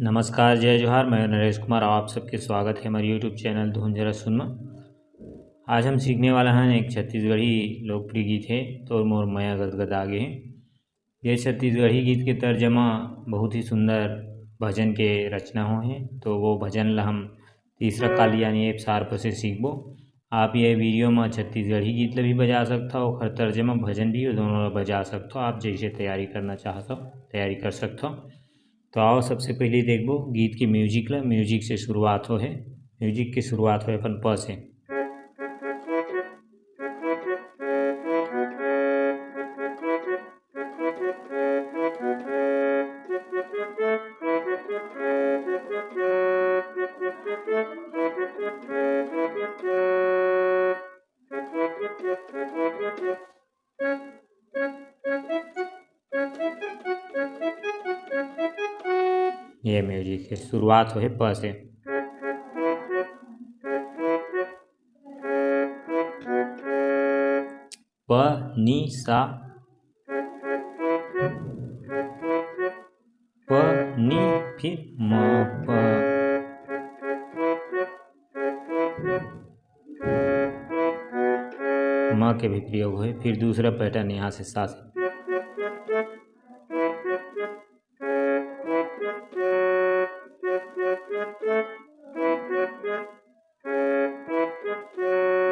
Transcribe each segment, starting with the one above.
नमस्कार, जय जोहार। मैं नरेश कुमार, आप सबके स्वागत है हमारे यूट्यूब चैनल धुन जरा सुनमा। आज हम सीखने वाला हैं एक छत्तीसगढ़ी लोकप्रिय गीत है तोर मोर मया गदगद आगे है। ये छत्तीसगढ़ी गीत के तर्जमा बहुत ही सुंदर भजन के रचना हो हैं, तो वो भजन ला हम तीसरा काली यानी एप सार्प से सीखबो। आप ये वीडियो में छत्तीसगढ़ी गीत ला भी बजा सकते हो और तर्जमा भजन भी दोनों ला बजा सकते हो। आप जैसे तैयारी करना चाहते हो तैयारी कर सकते हो। तो आओ सबसे पहले देखबो गीत की म्यूजिक ला। म्यूजिक से शुरुआत हो है। म्यूजिक की शुरुआत हो अपन प से। ये म्यूजिक है, शुरुआत हो है प से। प नी सा, प नी फिर म प, म के भी प्रयोग है। फिर दूसरा पैटर्न यहाँ से सा से।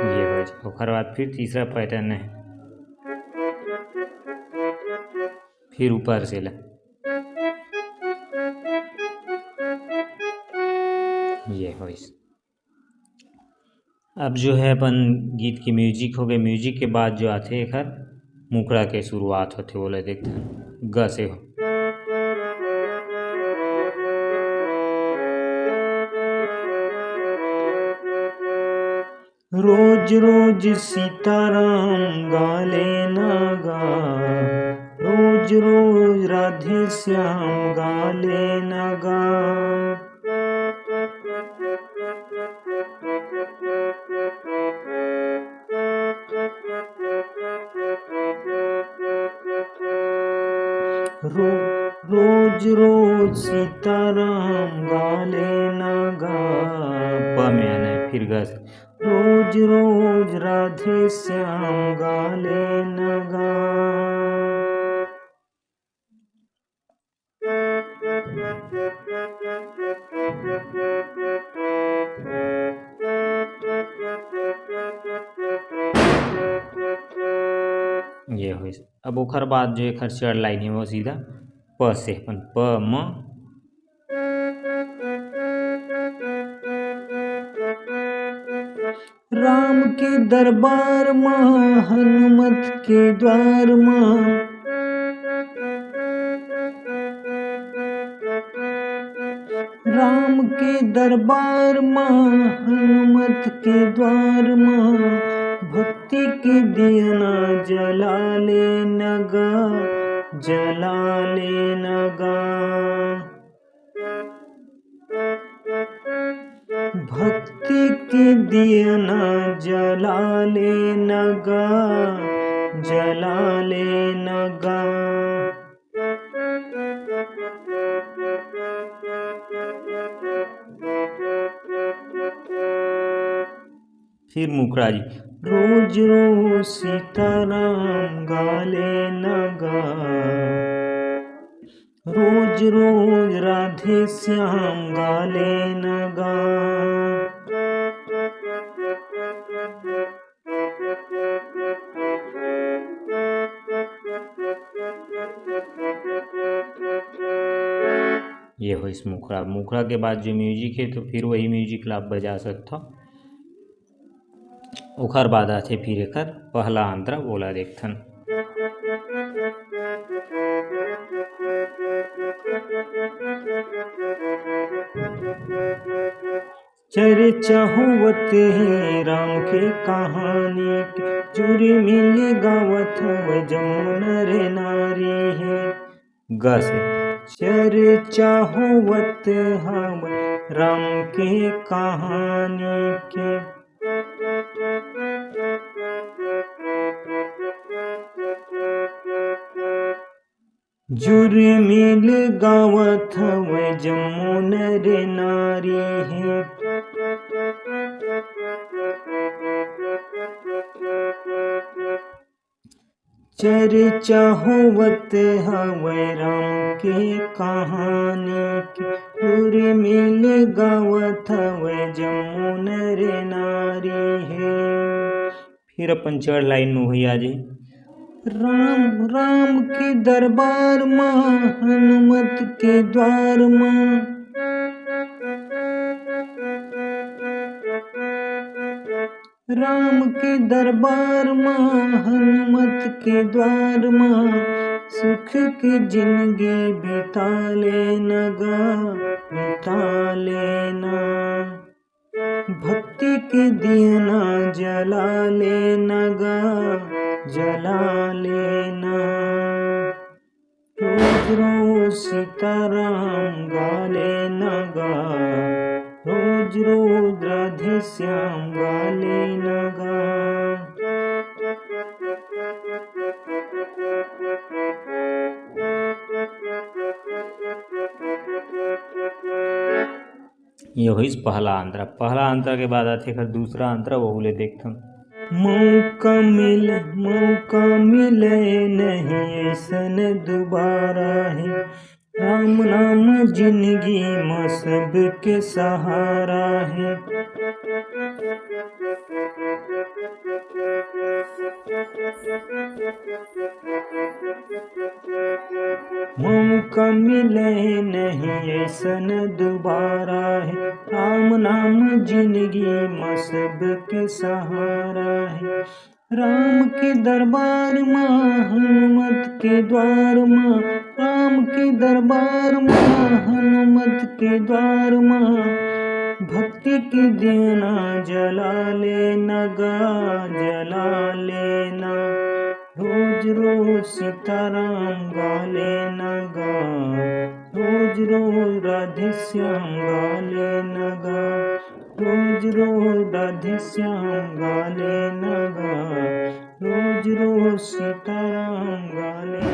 ये हो जाए। ओकर बाद फिर तीसरा पैटर्न है, फिर ऊपर से ला। ये हो इस। अब जो है अपन गीत की म्यूजिक हो गए। म्यूजिक के बाद जो आते एक मुकड़ा के शुरुआत होते बोले देखते हैं ग से हो। रोज रोज सीताराम गाले ना गा, रोज रोज राधे श्याम गाले ना गा। रोज रोज सीताराम गाले ना गा, प में आना है फिर ग से। रोज रोज राधे श्याम गाले ना गा। ये हो। अब ओकर बाद जो एक चढ़ लाइन है वो सीधा प से अपन प म। राम के दरबार माँ हनुमत के द्वार माँ, राम के दरबार माँ हनुमत के द्वार माँ, भक्ति के दियना जला ले नगा, जला ले नगा। भक्ति के दियना जला ले नगा, जला ले नगा। फिर मुकड़ा जी। रोज रोज सीताराम गाले ना गा, रोज रोज राधे श्याम गाले ना गा। ये हो इस मुखड़ा। मुखड़ा के बाद जो म्यूजिक है तो फिर वही म्यूजिक ला आप बजा सकते हो। ओकर बाद आथे फिर एकर पहला अंतरा बोला देखथन। चर्चा होवत है राम के कहानी के, जुरी मिली गावत हवे जमुना रे नारी है। ग से चर्चा होवत हवे राम के कहानी के, जुर्मिल गावत हवे जम्मू नर नारी है। चर्चा होवत हवे राम के कहानी की। जुर्मिल गावत हवे जम्मू नर नारी है। फिर अपन चढ़ लाइन में हुई आज राम राम के दरबार माँ हनुमत के द्वार माँ। राम के दरबार माँ हनुमत के द्वार माँ। सुख की जिंदगी बिता लेना गा बिता लेना। भक्ति के दिया जला लेना गा जला लेना। रोज रोज सीताराम गा लेना गा। रोज रोज राधे श्याम गा लेना गा। ये हुई पहला अंतरा के बाद आते फिर दूसरा अंतरा वो बोले देखता मौका मिले नहीं ऐसन दोबारा है। राम नाम जिंदगी में सबके सहारा है। मौका मिले नहीं ऐसन दोबारा है। राम नाम जिंदगी में सबके सहारा है। राम के दरबार माँ हनुमत के द्वार माँ। राम के दरबार माँ हनुमत के द्वार माँ। भक्ति के दिया जला लेना गा जला लेना। रोज रोज सीताराम गा लेना गा। रोज रोज राधे श्याम गा लेना गा। रोज रोज राधे श्याम गा लेना गा। रोज रोज सीताराम गा लेना।